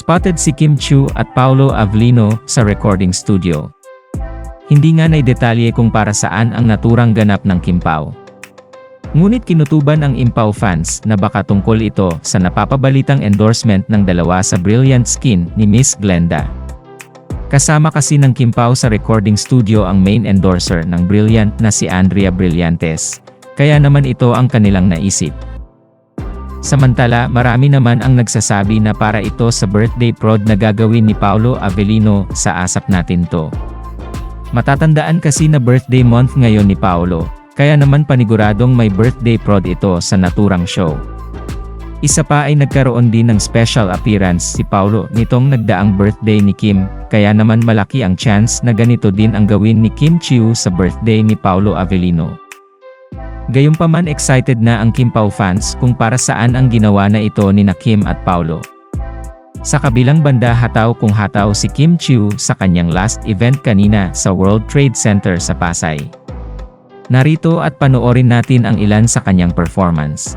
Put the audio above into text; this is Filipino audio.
Spotted si Kim Chiu at Paolo Avellino sa recording studio. Hindi nga naidetalye kung para saan ang naturang ganap ng Kim Pao. Ngunit kinutuban ang Impao fans na baka tungkol ito sa napapabalitang endorsement ng dalawa sa Brilliant Skin ni Miss Glenda. Kasama kasi ng Kim Pao sa recording studio ang main endorser ng Brilliant na si Andrea Brillantes, kaya naman ito ang kanilang naisip. Samantala, marami naman ang nagsasabi na para ito sa birthday prod na gagawin ni Paolo Avellino sa Asap Natin To. Matatandaan kasi na birthday month ngayon ni Paolo, kaya naman paniguradong may birthday prod ito sa naturang show. Isa pa ay nagkaroon din ng special appearance si Paolo nitong nagdaang birthday ni Kim, kaya naman malaki ang chance na ganito din ang gawin ni Kim Chiu sa birthday ni Paolo Avellino. Gayunpaman excited na ang Kim Pao fans kung para saan ang ginawa na ito ni na Kim at Paolo. Sa kabilang banda hataw kung hataw si Kim Chiu sa kanyang last event kanina sa World Trade Center sa Pasay. Narito at panoorin natin ang ilan sa kanyang performance.